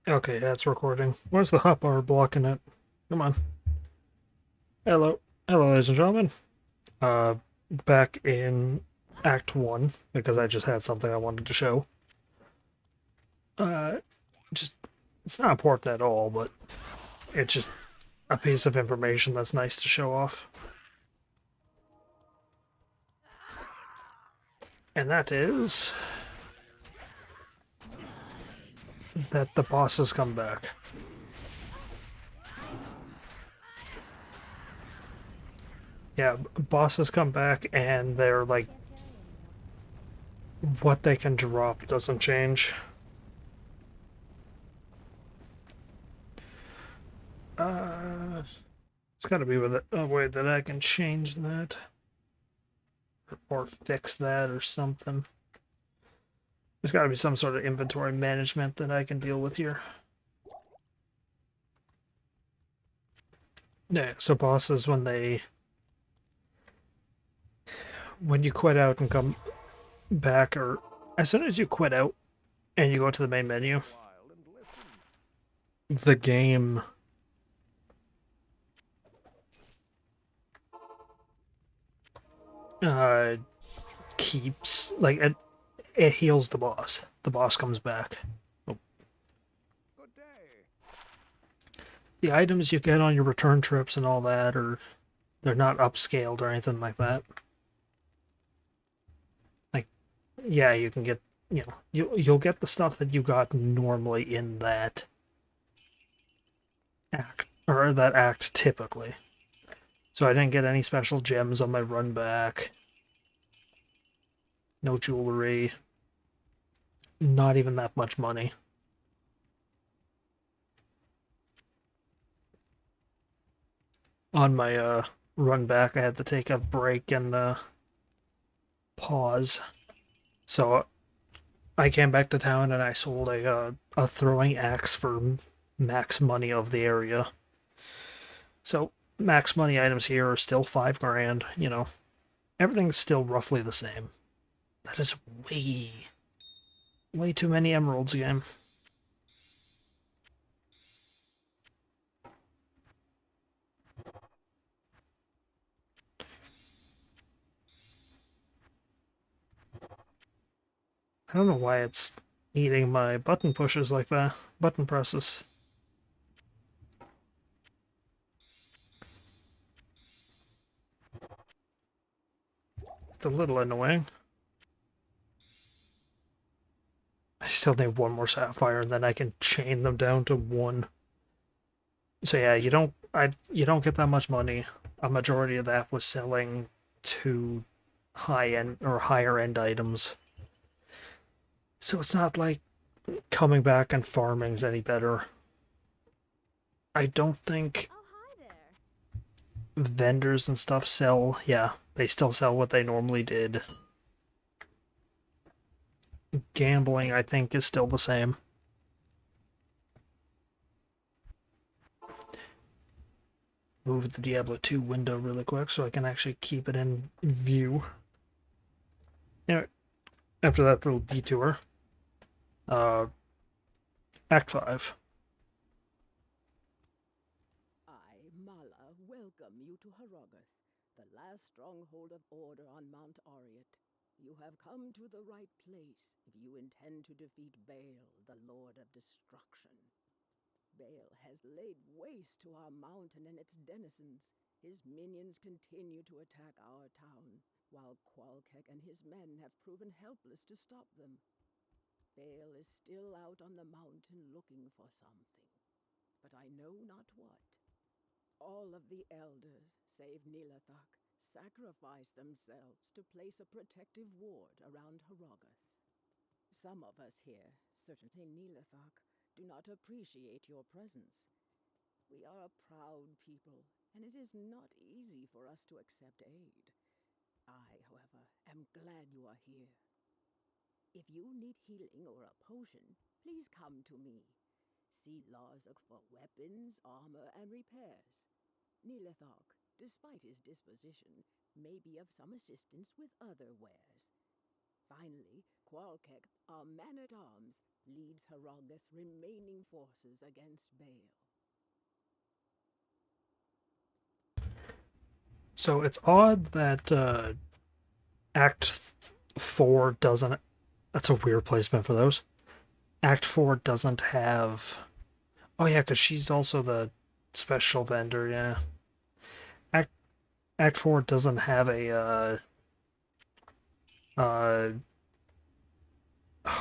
Okay, that's recording. Where's the hotbar blocking it? Come on. Hello. Hello, ladies and gentlemen. Uh, back in Act 1, because I just had something I wanted to show. Uh, just, it's not important at all, but it's just a piece of information that's nice to show off. And that is that the bosses come back. Yeah, bosses come back and they're like, what they can drop doesn't change. It's gotta be with a way that I can change that. Or fix that or something. There's got to be some sort of inventory management that I can deal with here. Yeah, so bosses when you quit out and come back, or as soon as you quit out and you go to the main menu, the game uh keeps like it heals the boss. The boss comes back. Oh. The items you get on your return trips and all that are they're not upscaled or anything like that. Like, yeah, you can get, you'll get the stuff that you got normally in that act, or that act typically. So I didn't get any special gems on my run back. No jewelry. Not even that much money. On my run back, I had to take a break and pause. So I came back to town and I sold a throwing axe for max money of the area. So max money items here are still 5 grand. Everything's still roughly the same. That is way too many emeralds again. I don't know why it's eating my button pushes like that. Button presses. It's a little annoying. I still need one more sapphire, and then I can chain them down to one. So yeah, you don't get that much money. A majority of that was selling to high end or higher end items. So it's not like coming back and farming's any better. I don't think vendors and stuff sell. Yeah, they still sell what they normally did. Gambling, I think, is still the same. Move the Diablo 2 window really quick so I can actually keep it in view. Anyway, after that little detour, uh, Act 5. I, Mala, welcome you to Hrogoth, the last stronghold of order on Mount Oriat. You have come to the right place if you intend to defeat Baal, the Lord of Destruction. Baal has laid waste to our mountain and its denizens. His minions continue to attack our town, while Qualkek and his men have proven helpless to stop them. Baal is still out on the mountain looking for something, but I know not what. All of the elders, save Nilathak, sacrificed themselves to place a protective ward around Hrogoth. Some of us here, certainly Nilathak, do not appreciate your presence. We are a proud people, and it is not easy for us to accept aid. I, however, am glad you are here. If you need healing or a potion, please come to me. See Larzuk for weapons, armor, and repairs. Nilathak, despite his disposition, may be of some assistance with other wares. Finally, Qualkek, our man-at-arms, leads Hrothgar's remaining forces against Bale. So it's odd that Act 4 doesn't... That's a weird placement for those. Act 4 doesn't have... Oh yeah, because she's also the special vendor, yeah. Act 4 doesn't have a,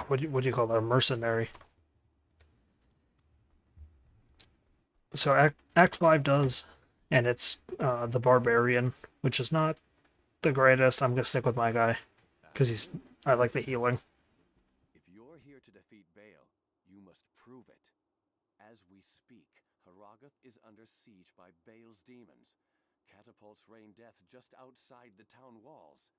what do you call that? A mercenary. So Act 5 does, and it's the barbarian, which is not the greatest. I'm gonna stick with my guy, because I like the healing. If you're here to defeat Bale, you must prove it. As we speak, Hrothgar is under siege by Bale's demons. Catapults rain death just outside the town walls.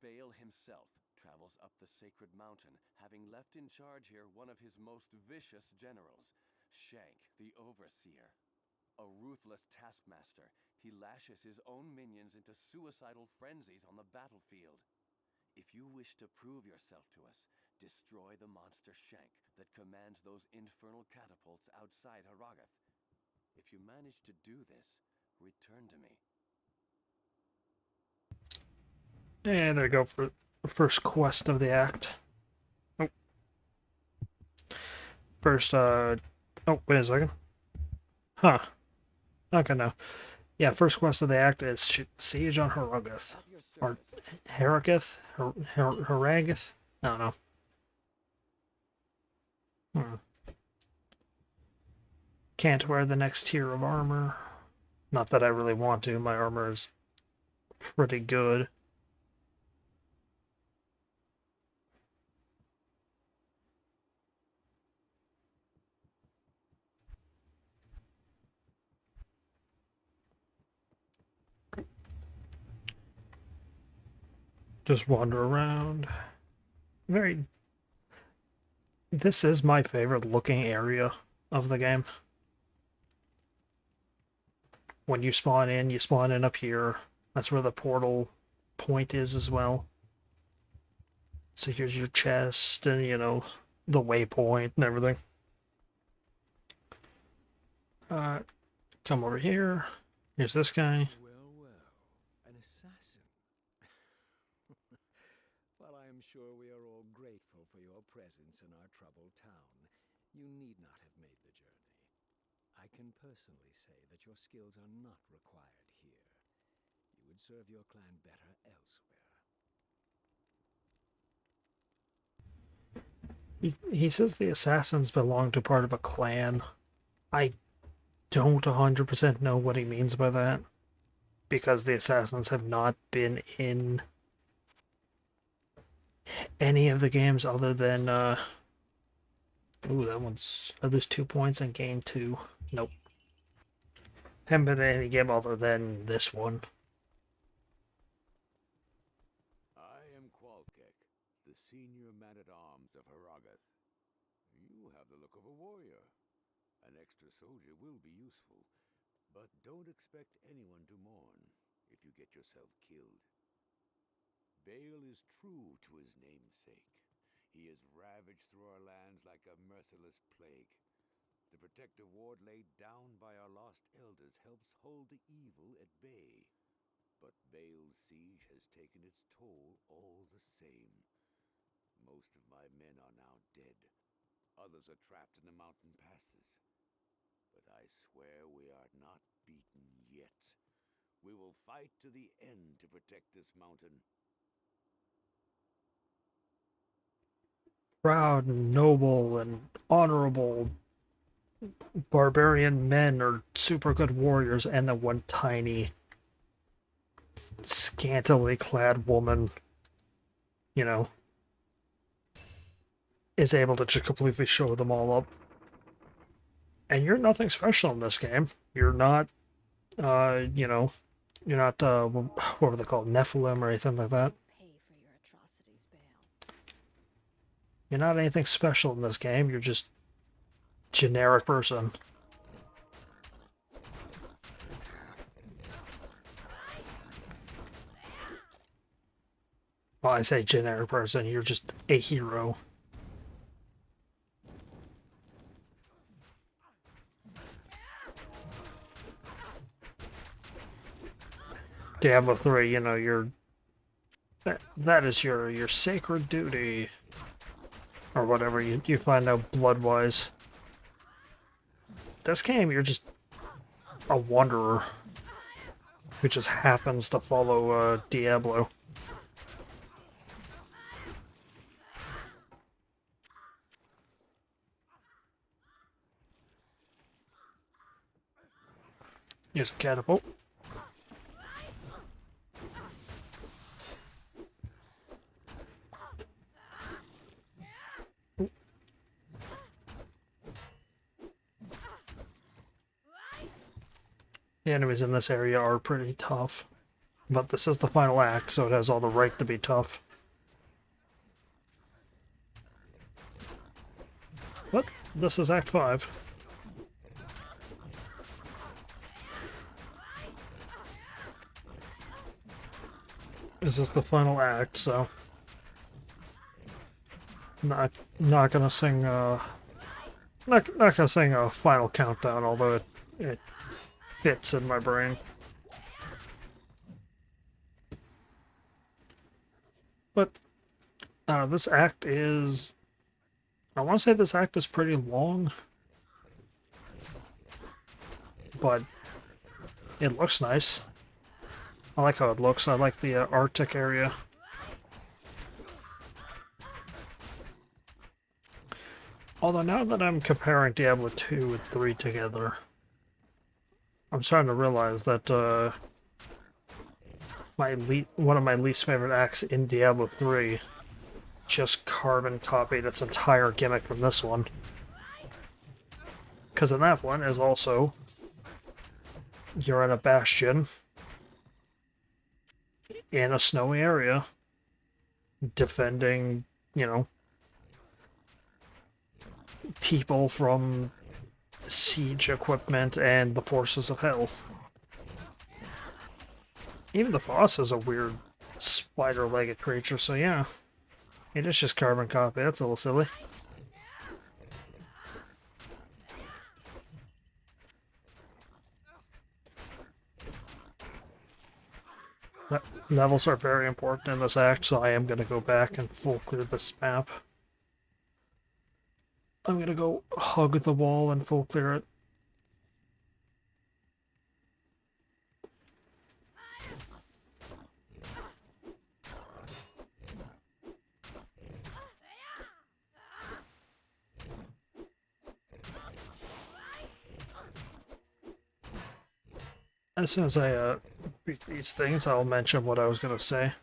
Bale himself travels up the sacred mountain, having left in charge here one of his most vicious generals, Shank the Overseer. A ruthless taskmaster, he lashes his own minions into suicidal frenzies on the battlefield. If you wish to prove yourself to us, destroy the monster Shank that commands those infernal catapults outside Hrothgar. If you manage to do this, return to me. And there we go for the first quest of the act. Oh. First, oh, wait a second. Huh. Okay, no. Yeah, first quest of the act is Siege on Hrothgar. Or Heracith? Haragoth? I don't know. Can't wear the next tier of armor. Not that I really want to. My armor is pretty good. Just wander around. This is my favorite looking area of the game. When you spawn in up here. That's where the portal point is as well. So here's your chest and, the waypoint and everything. Come over here. Here's this guy. Well, an assassin. While I am sure we are all grateful for your presence in our troubled town, you need not have made the journey. I can personally say that your skills are not required here. You would serve your clan better elsewhere. He says the assassins belong to part of a clan. I don't 100% know what he means by that, because the assassins have not been in any of the games other than ooh, that one's... Are those 2 points and gain 2? Nope. Haven't been in any game other than this one. I am Qualkek, the senior man-at-arms of Hrothgar. You have the look of a warrior. An extra soldier will be useful, but don't expect anyone to mourn if you get yourself killed. Bale is true to his namesake. He has ravaged through our lands like a merciless plague. The protective ward laid down by our lost elders helps hold the evil at bay. But Bale's siege has taken its toll all the same. Most of my men are now dead. Others are trapped in the mountain passes. But I swear we are not beaten yet. We will fight to the end to protect this mountain. Proud and noble and honorable barbarian men are super good warriors, and the one tiny, scantily clad woman, is able to just completely show them all up. And you're nothing special in this game. You're not, you're not, what were they called? Nephilim or anything like that. Pay for your atrocities, Bale. You're not anything special in this game. You're just generic person. Well, I say generic person. You're just a hero. Diablo 3, you know, that is your sacred duty, or whatever you find out blood-wise. This game, you're just a wanderer who just happens to follow Diablo. Use a catapult. The enemies in this area are pretty tough, but this is the final act, so it has all the right to be tough. But this is Act 5. This is the final act, so not gonna sing not gonna sing a final countdown, although it fits in my brain. But this act is, I want to say this act is pretty long, but it looks nice. I like how it looks. I like the Arctic area. Although now that I'm comparing Diablo 2 and 3 together, I'm starting to realize that one of my least favorite acts in Diablo 3 just carbon copied its entire gimmick from this one. Because in that one is also, you're in a bastion in a snowy area defending, you know, people from siege equipment and the forces of hell. Even the boss is a weird spider-legged creature, so yeah. It is just carbon copy, that's a little silly. Levels are very important in this act, so I am going to go back and full clear this map. I'm going to go hug the wall and full clear it. As soon as I beat these things, I'll mention what I was going to say.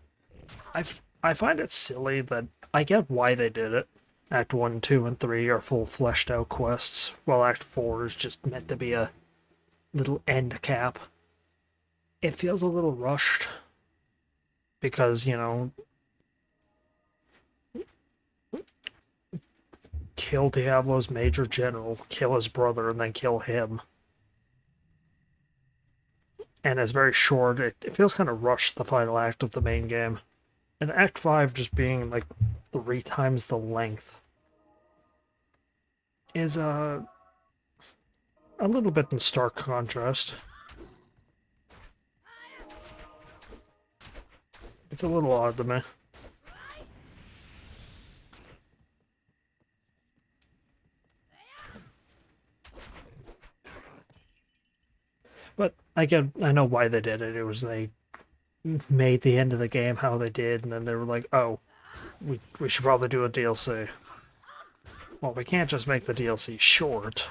I find it silly that I get why they did it. Act 1, 2, and 3 are full fleshed out quests, while Act 4 is just meant to be a little end cap. It feels a little rushed, because, you know, kill Diablo's major general, kill his brother, and then kill him. And it's very short. It feels kind of rushed, the final act of the main game. And Act 5 just being like 3 times the length is a little bit in stark contrast. It's a little odd to me. But I know why they did it. It was they made the end of the game how they did, and then they were like, oh, we should probably do a DLC. Well, we can't just make the DLC short,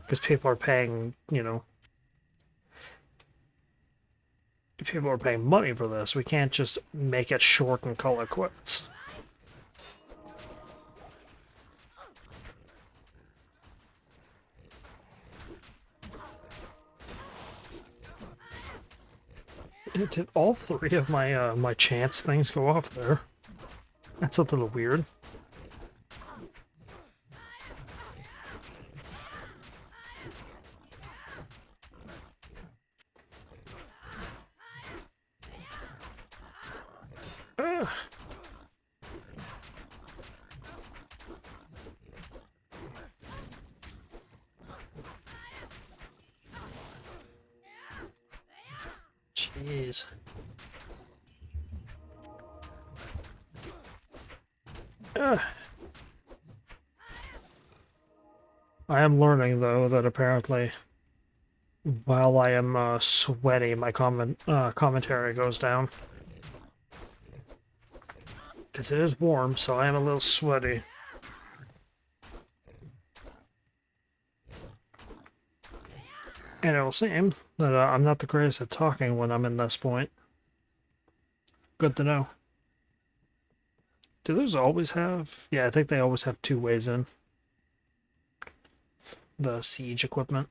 because people are paying, you know, people are paying money for this. We can't just make it short and call it quits. Did all 3 of my my chance things go off there? That's a little weird. Ugh. Jeez. I am learning, though, that apparently while I am sweaty, my commentary goes down. Because it is warm, so I am a little sweaty. And it will seem that I'm not the greatest at talking when I'm in this point. Good to know. Do those always have... Yeah, I think they always have 2 ways in. The siege equipment.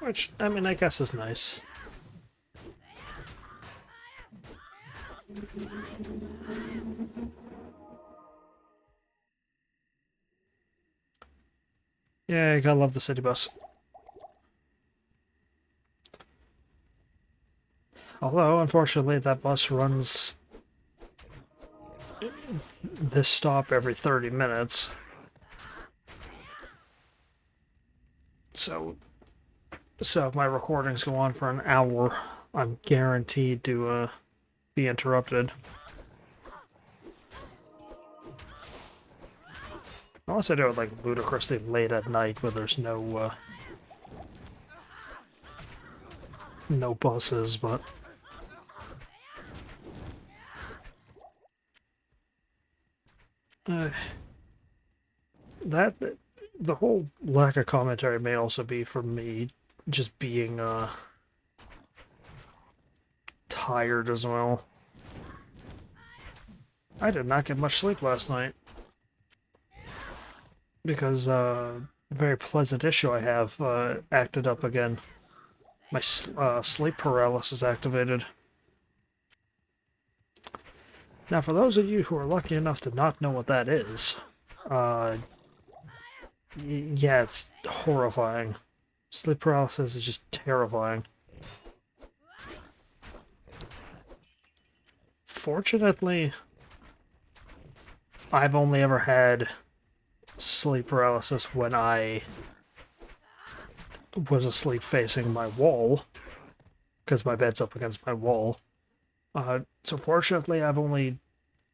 Which, I mean, I guess is nice. Yeah, I gotta love the city bus. Although, unfortunately, that bus runs this stop every 30 minutes. So if my recordings go on for an hour, I'm guaranteed to be interrupted. Unless I do it like ludicrously late at night where there's no buses, but that the whole lack of commentary may also be from me just being tired as well. I did not get much sleep last night because a very pleasant issue I have acted up again. My sleep paralysis activated. Now, for those of you who are lucky enough to not know what that is, yeah, it's horrifying. Sleep paralysis is just terrifying. Fortunately, I've only ever had sleep paralysis when I was asleep facing my wall, because my bed's up against my wall. So fortunately, I've only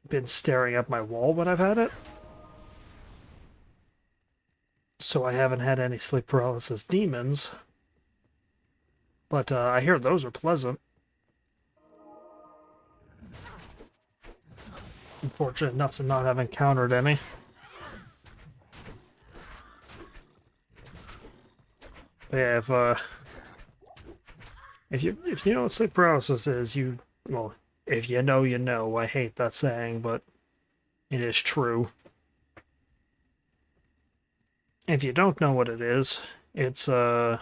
been staring at my wall when I've had it. So I haven't had any sleep paralysis demons. But I hear those are pleasant. I'm fortunate enough to not have encountered any. But yeah, if you know what sleep paralysis is, well, if you know, you know. I hate that saying, but it is true. If you don't know what it is, it's the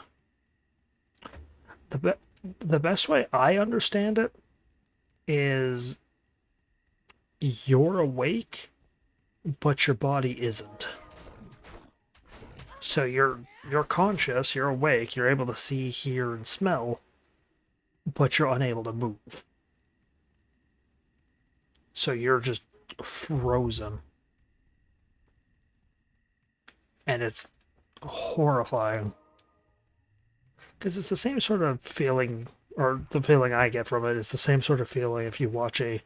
best way I understand it is you're awake, but your body isn't. So you're conscious, you're awake, you're able to see, hear, and smell, but you're unable to move. So you're just frozen. And it's horrifying. Because it's the same sort of feeling, or the feeling I get from it, it's the same sort of feeling if you watch a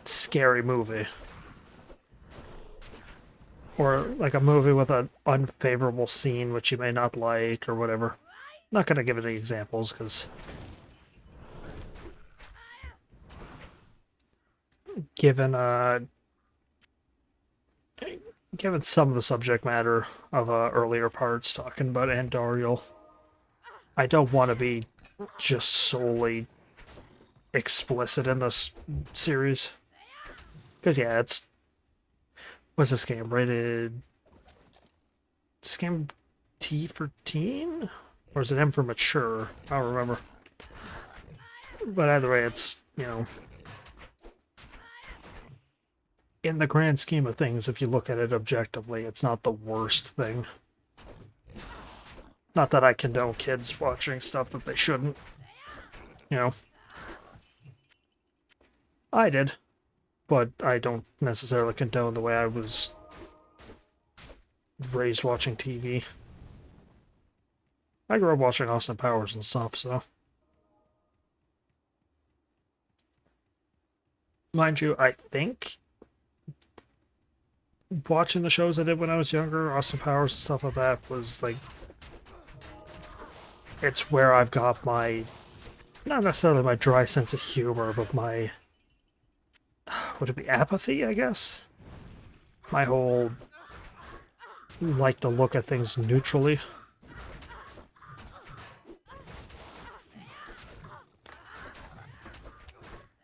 scary movie. Or like a movie with an unfavorable scene which you may not like, or whatever. Not going to give any examples, because given some of the subject matter of earlier parts talking about Andariel, I don't want to be just solely explicit in this series. Because yeah, what's this game rated? Is this game T for teen? Or is it M for mature? I don't remember. But either way, it's, in the grand scheme of things, if you look at it objectively, it's not the worst thing. Not that I condone kids watching stuff that they shouldn't. I did. But I don't necessarily condone the way I was raised watching TV. I grew up watching Austin Powers and stuff, so. Mind you, I think watching the shows I did when I was younger, Austin Powers and stuff like that, was like. It's where I've got my. Not necessarily my dry sense of humor, but my. Would it be apathy, I guess? My whole. Like to look at things neutrally.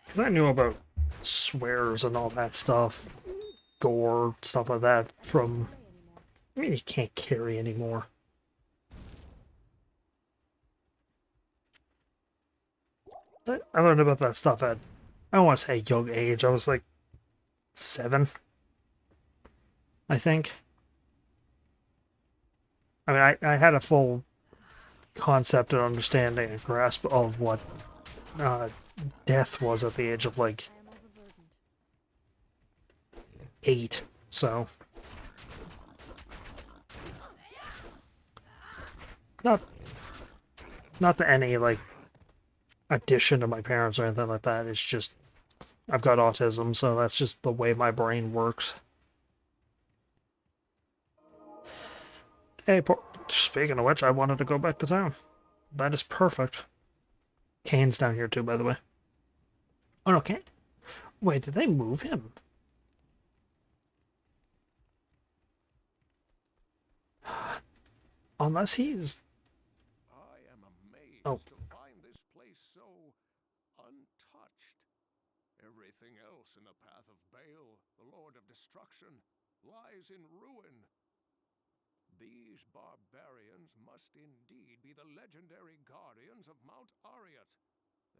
Because I knew about swears and all that stuff, gore, stuff like that from. I mean, you can't carry anymore. I learned about that stuff at, I don't want to say young age. I was like 7, I think. I mean, I had a full concept and understanding and grasp of what death was at the age of like 8, so not to any like addition to my parents or anything like that. It's just I've got autism, so that's just the way my brain works. Hey, speaking of which, I wanted to go back to town. That is perfect. Kane's down here too, by the way. Oh no, Kane. Wait, did they move him? Unless he's. I am amazed Oh. to find this place so untouched. Everything else in the path of Baal, the Lord of Destruction, lies in ruin. These barbarians must indeed be the legendary guardians of Mount Ariat.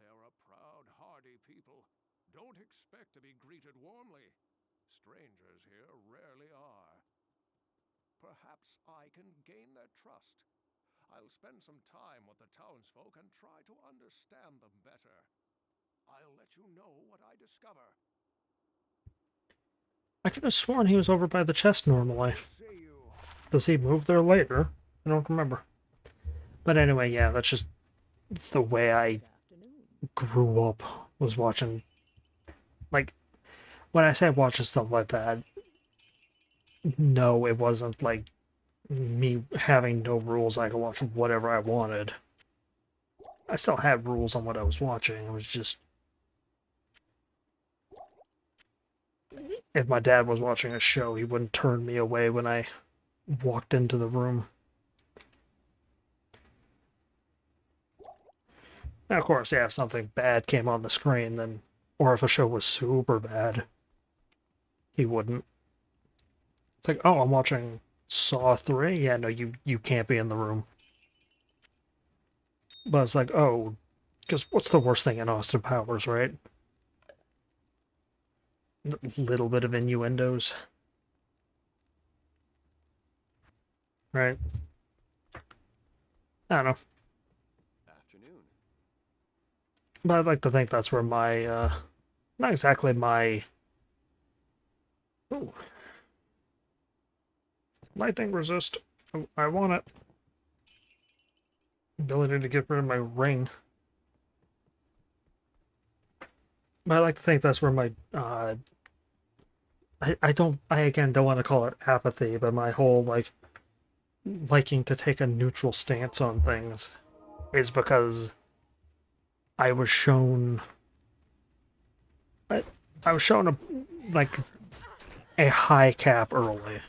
They're a proud, hardy people. Don't expect to be greeted warmly. Strangers here rarely are. Perhaps I can gain their trust. I'll spend some time with the townsfolk and try to understand them better. I'll let you know what I discover. I could have sworn he was over by the chest normally. Does he move there later? I don't remember. But anyway, yeah, that's just the way I grew up, was watching. Like, when I say watching stuff like that, no, it wasn't like me having no rules. I could watch whatever I wanted. I still had rules on what I was watching. It was just. If my dad was watching a show, he wouldn't turn me away when I walked into the room. Now, of course, yeah, if something bad came on the screen, then, or if a show was super bad, he wouldn't. It's like, oh, I'm watching Saw 3? Yeah, no, you can't be in the room. But it's like, oh, because what's the worst thing in Austin Powers, right? A little bit of innuendos. Right? I don't know. Afternoon. But I'd like to think that's where my, not exactly my... Ooh. Lightning resist. Oh, I want it. Ability to get rid of my ring. But I like to think that's where my, I again don't want to call it apathy, but my whole, like, liking to take a neutral stance on things is because I was shown I was shown a high cap early.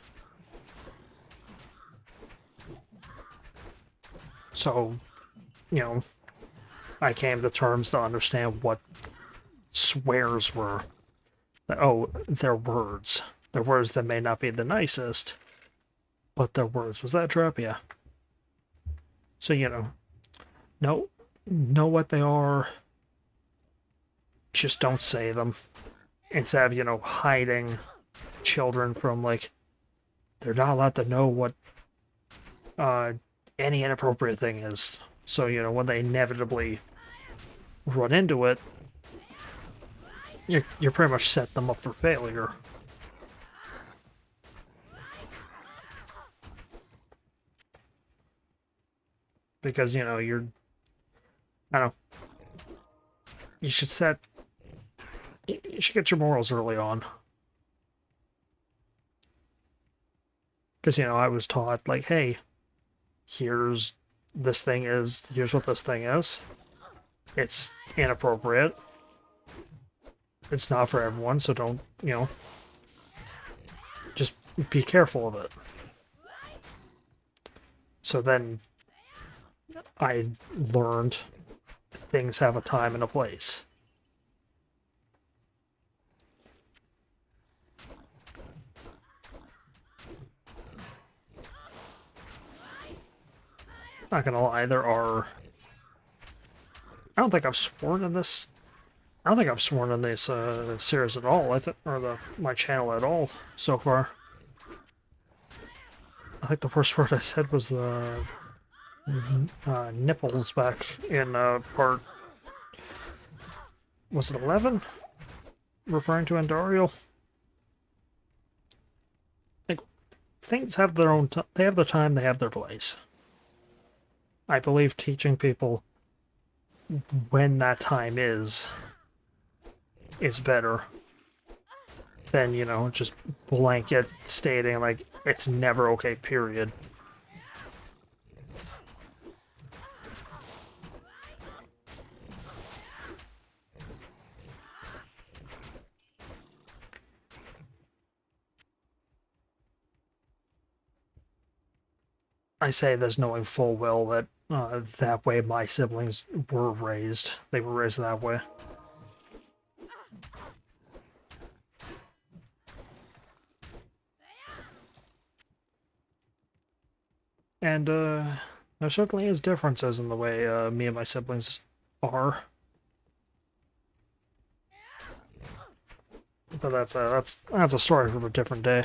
So, you know, I came to terms to understand what swears were. That, oh, they're words. They're words that may not be the nicest, but they're words. Was that a trap? Yeah. So, you know what they are. Just don't say them. Instead of, hiding children from, like, they're not allowed to know what any inappropriate thing is. So, when they inevitably run into it, you're pretty much set them up for failure. because, you know, I don't know, you should you should get your morals early on. Because, you know, I was taught, like, hey, here's what this thing is. It's inappropriate. It's not for everyone, so don't, you know, just be careful of it. So then I learned things have a time and a place. Not gonna lie, I don't think I've sworn in this. I don't think I've sworn in this series at all, or my channel at all so far. I think the worst word I said was the nipples back in part. Was it 11? Referring to Andariel. Like, things have their own. They have their time. They have their place. I believe teaching people when that time is better than, you know, just blanket stating like it's never okay, period. I say this knowing full well that that way my siblings were raised. They were raised that way. And there certainly is differences in the way me and my siblings are. But that's a story for a different day.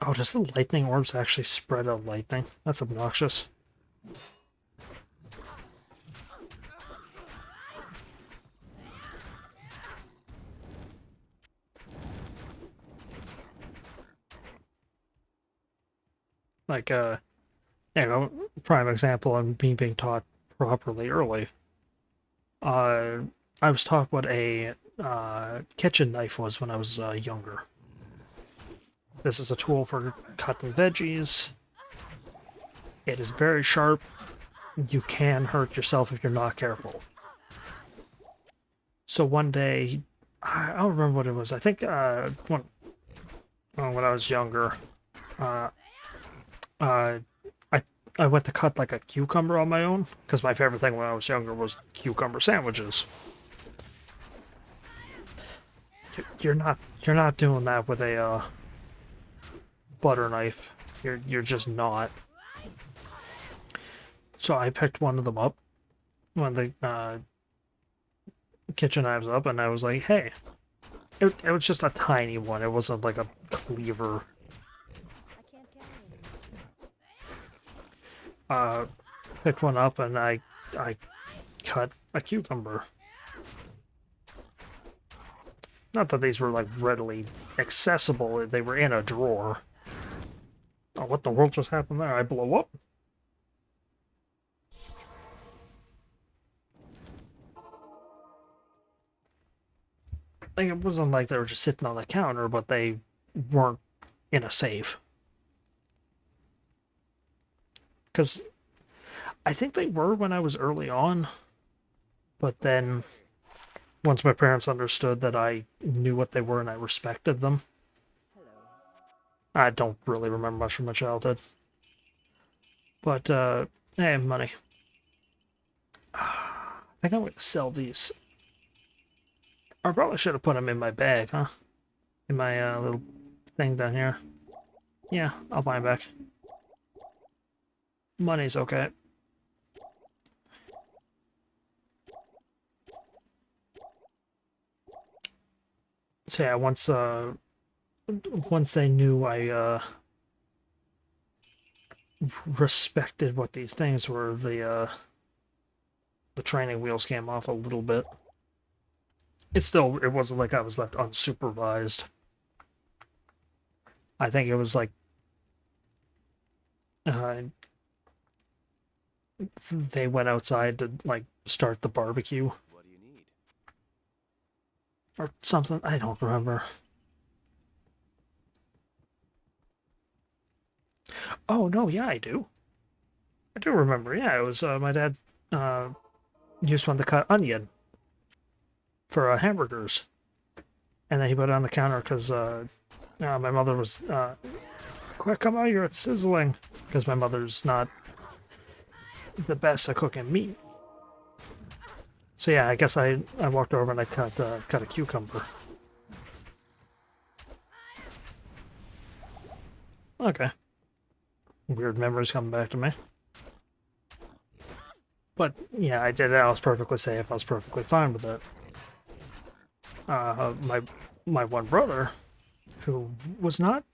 Oh, does the lightning orbs actually spread out lightning? That's obnoxious. Like, you know, prime example of me being taught properly early. I was taught what a kitchen knife was when I was younger. This is a tool for cutting veggies. It is very sharp. You can hurt yourself if you're not careful. So one day, I don't remember what it was. I think when I was younger, uh, I I went to cut like a cucumber on my own because my favorite thing when I was younger was cucumber sandwiches. You're not doing that with a butter knife. You're just not. So I picked one of them up, one of the kitchen knives up, and I was like, hey. It was just a tiny one. It wasn't like a cleaver. Picked one up and I cut a cucumber. Not that these were like readily accessible. They were in a drawer. Oh, what the world just happened there? I blow up? Like, it wasn't like they were just sitting on the counter, but they weren't in a safe. Because I think they were when I was early on, but then once my parents understood that I knew what they were and I respected them, I don't really remember much from my childhood. But, hey, money. I think I'm going to sell these. I probably should have put them in my bag, huh? In my little thing down here. Yeah, I'll buy them back. Money's okay. So yeah, once they knew I respected what these things were, the training wheels came off a little bit. It wasn't like I was left unsupervised. I think it was like uh, they went outside to like start the barbecue What do you need? or something. I don't remember. Oh no, yeah, I do. I do remember. Yeah, it was my dad uh, used one to cut onion for hamburgers, and then he put it on the counter because my mother was quick, come out here, it's sizzling, because my mother's not the best at cooking meat. So yeah, I guess I walked over and I cut a cucumber. Okay. Weird memories coming back to me. But yeah, I did it. I was perfectly safe. I was perfectly fine with it. My one brother, who was not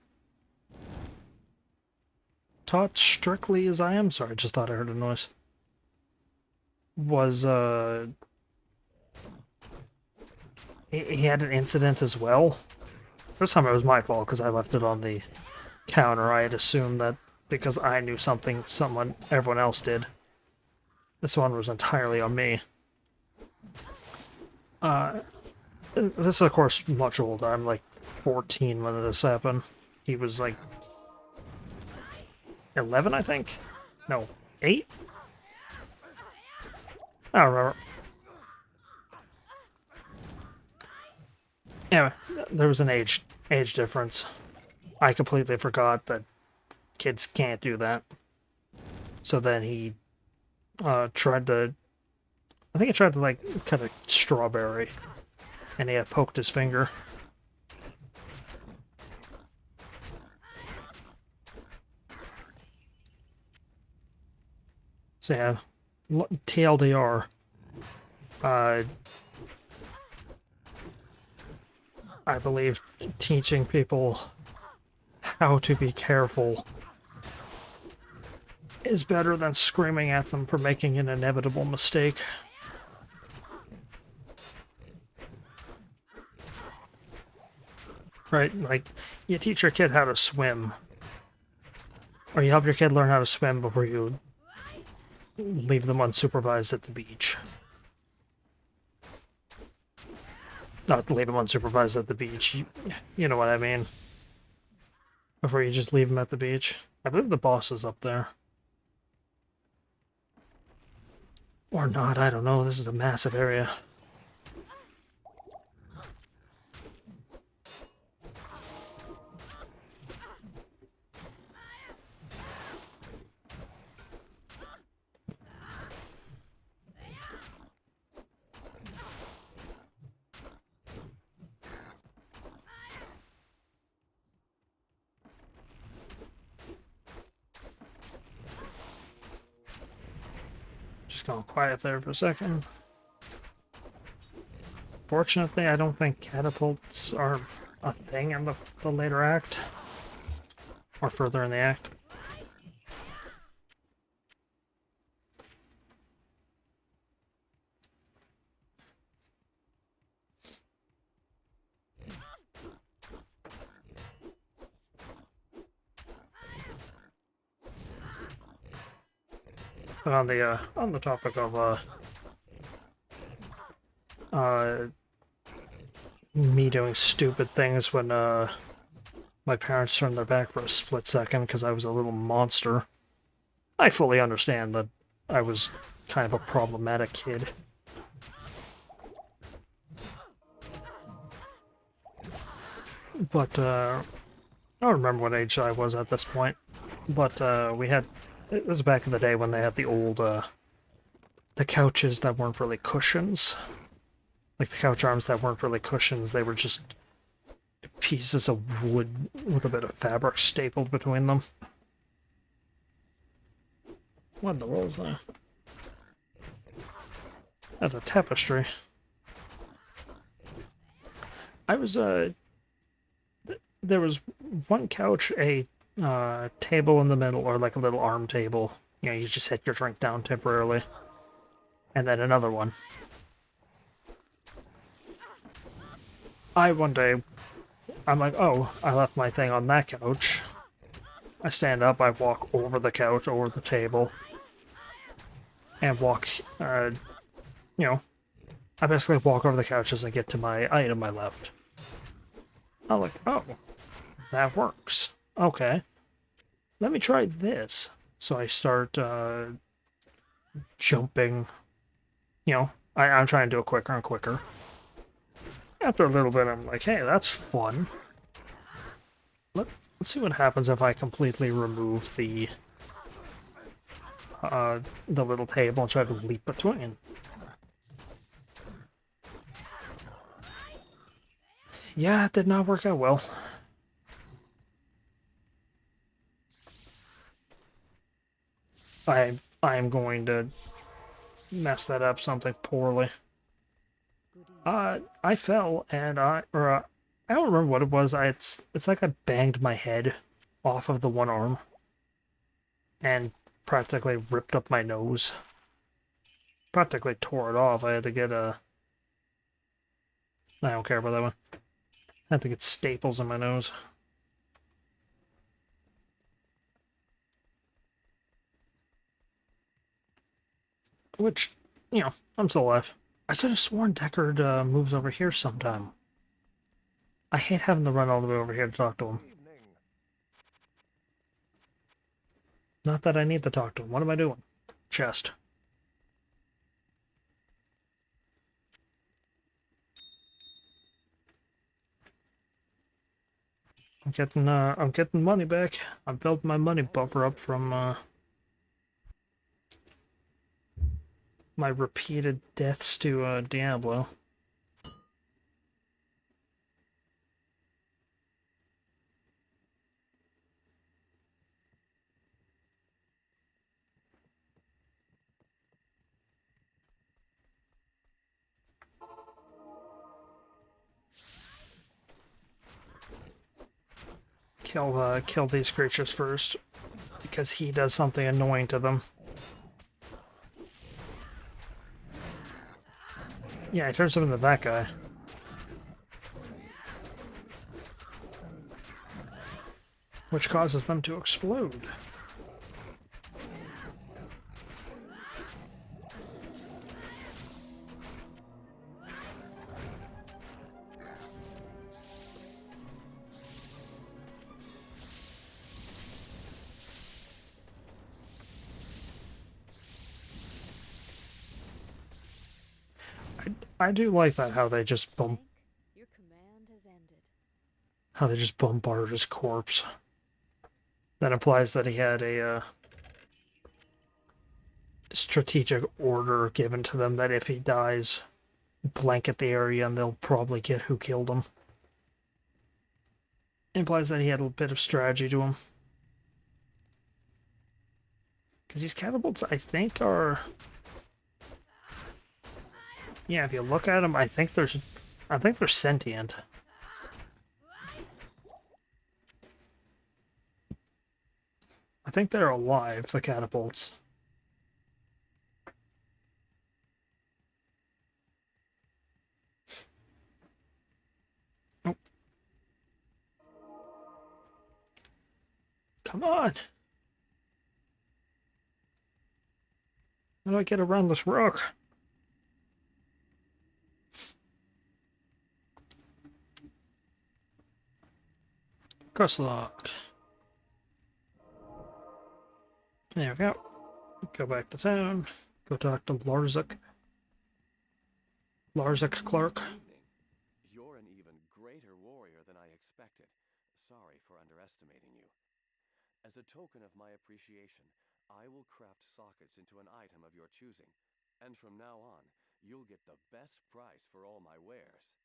taught strictly as I am. Sorry, I just thought I heard a noise. Was he had an incident as well. This time it was my fault because I left it on the counter. I had assumed that because I knew something, everyone else did. This one was entirely on me. This is, of course, much older. I'm like 14 when this happened. He was like 11, I think? No, 8? I don't remember. Anyway, there was an age difference. I completely forgot that kids can't do that. So then he tried to... I think he tried to, like, cut a strawberry. And he had poked his finger. So yeah, TLDR. I believe teaching people how to be careful is better than screaming at them for making an inevitable mistake. Right? Like, you teach your kid how to swim. Or you help your kid learn how to swim before you leave them unsupervised at the beach. Not leave them unsupervised at the beach. You know what I mean. Before you just leave them at the beach. I believe the boss is up there. Or not, I don't know. This is a massive area. Just going quiet there for a second. Fortunately, I don't think catapults are a thing in the later act. Or further in the act. But on the topic of me doing stupid things when my parents turned their back for a split second because I was a little monster. I fully understand that I was kind of a problematic kid. But I don't remember what age I was at this point. But it was back in the day when they had the old the couches that weren't really cushions. Like the couch arms that weren't really cushions, they were just pieces of wood with a bit of fabric stapled between them. What in the world is that? That's a tapestry. There was one couch, a table in the middle, or like a little arm table. You know, you just set your drink down temporarily. And then another one. One day, I'm like, oh, I left my thing on that couch. I stand up, I walk over the couch, over the table, and walk, you know, I basically walk over the couch as I get to my item I left. I'm like, oh, that works. Okay, let me try this. So I start jumping, I'm trying to do it quicker and quicker. After a little bit, I'm like, hey, that's fun. Let's see what happens if I completely remove the little table and try to leap between. Yeah, it did not work out well. I'm going to mess that up something poorly. I fell and I don't remember what it was. It's like I banged my head off of the one arm and practically ripped up my nose. Practically tore it off. I had to get a. I don't care about that one. I had to get staples in my nose. Which, I'm still alive. I could have sworn Deckard moves over here sometime. I hate having to run all the way over here to talk to him. Not that I need to talk to him. What am I doing? Chest. I'm getting money back. I built my money buffer up from my repeated deaths to Diablo. Kill these creatures first, because he does something annoying to them. Yeah, he turns them into that guy. Which causes them to explode. I do like that, how they just Your command has ended. bombarded his corpse. That implies that he had a strategic order given to them that if he dies, blanket the area and they'll probably get who killed him. Implies that he had a bit of strategy to him. Because these catapults, I think, are... Yeah, if you look at them, I think they're sentient. I think they're alive, the catapults. Oh. Come on! How do I get around this rock? Crosslock. There we go. Go back to town. Go talk to Larzik. Larzik Clark. You're an even greater warrior than I expected. Sorry for underestimating you. As a token of my appreciation, I will craft sockets into an item of your choosing. And from now on, you'll get the best price for all my wares.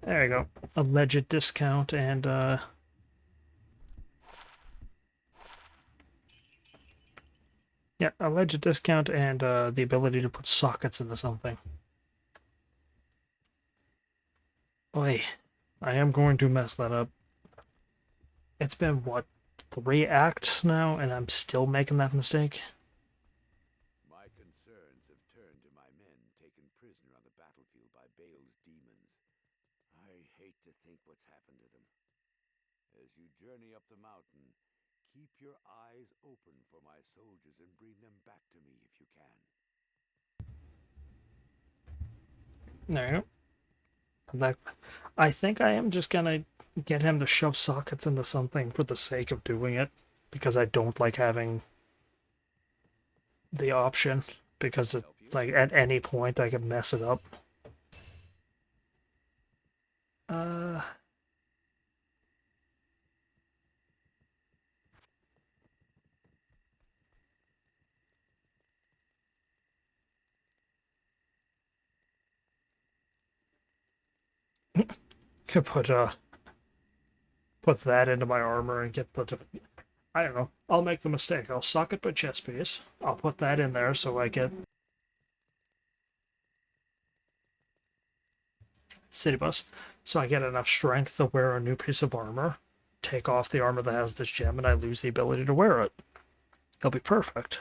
There you go. Alleged discount and, yeah, alleged discount and, the ability to put sockets into something. Boy, I am going to mess that up. It's been, what, 3 acts now, and I'm still making that mistake? My concerns have turned to my men taken prisoner on the battlefield by Bale's demons. I hate to think what's happened to them. As you journey up the mountain, keep your eyes open for my soldiers and bring them back to me if you can. No. That, I think I am just gonna get him to shove sockets into something for the sake of doing it, because I don't like having the option, because it, like, at any point I could mess it up. Uh... Could put that into my armor and get the... I don't know. I'll make the mistake. I'll socket my chest piece. I'll put that in there so I get city bus. So I get enough strength to wear a new piece of armor. Take off the armor that has this gem and I lose the ability to wear it. It'll be perfect.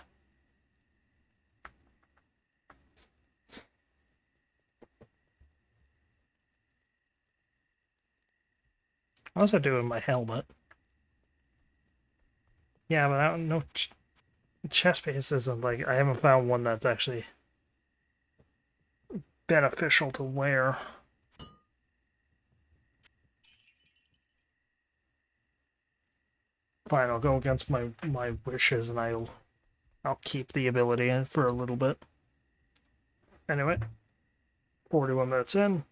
How's I do with my helmet? Yeah, but I don't know. Chest piece isn't like, I haven't found one that's actually beneficial to wear. Fine, I'll go against my wishes and I'll keep the ability in for a little bit. Anyway, 41 minutes in.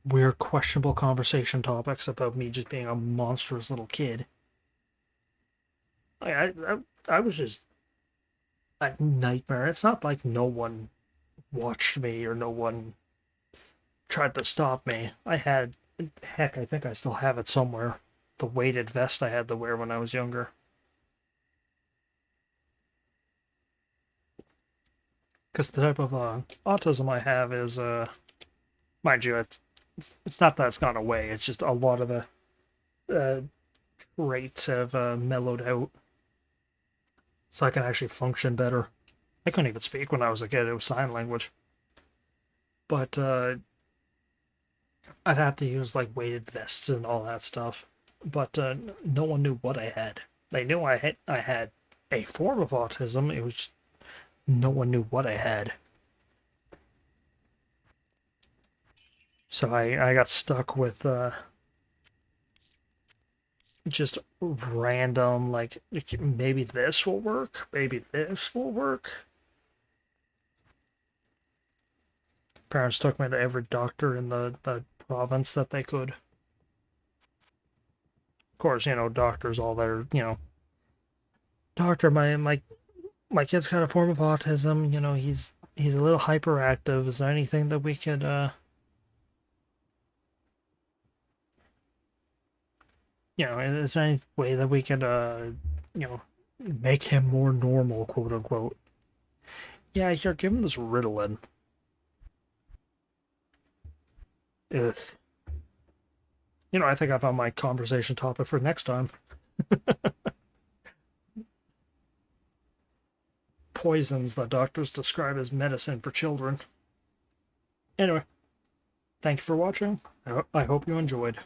Weird, questionable conversation topics about me just being a monstrous little kid. I was just a nightmare. It's not like no one watched me or no one tried to stop me. I had, heck, I think I still have it somewhere. The weighted vest I had to wear when I was younger. Because the type of autism I have is, mind you, it's not that it's gone away. It's just a lot of the traits have mellowed out, so I can actually function better. I couldn't even speak when I was a kid. It was sign language. But I'd have to use like weighted vests and all that stuff. But no one knew what I had. They knew I had a form of autism. It was just, no one knew what I had. So I got stuck with just random, like, maybe this will work, maybe this will work. Parents took me to every doctor in the province that they could. Of course, you know, doctors all there, you know, doctor, my kid's got a form of autism, you know, he's a little hyperactive. Is there anything that we could you know, is there any way that we could you know, make him more normal, quote unquote? Yeah, here, give him this Ritalin. Ugh. You know, I think I found my conversation topic for next time. Poisons that doctors describe as medicine for children. Anyway, thank you for watching. I hope you enjoyed.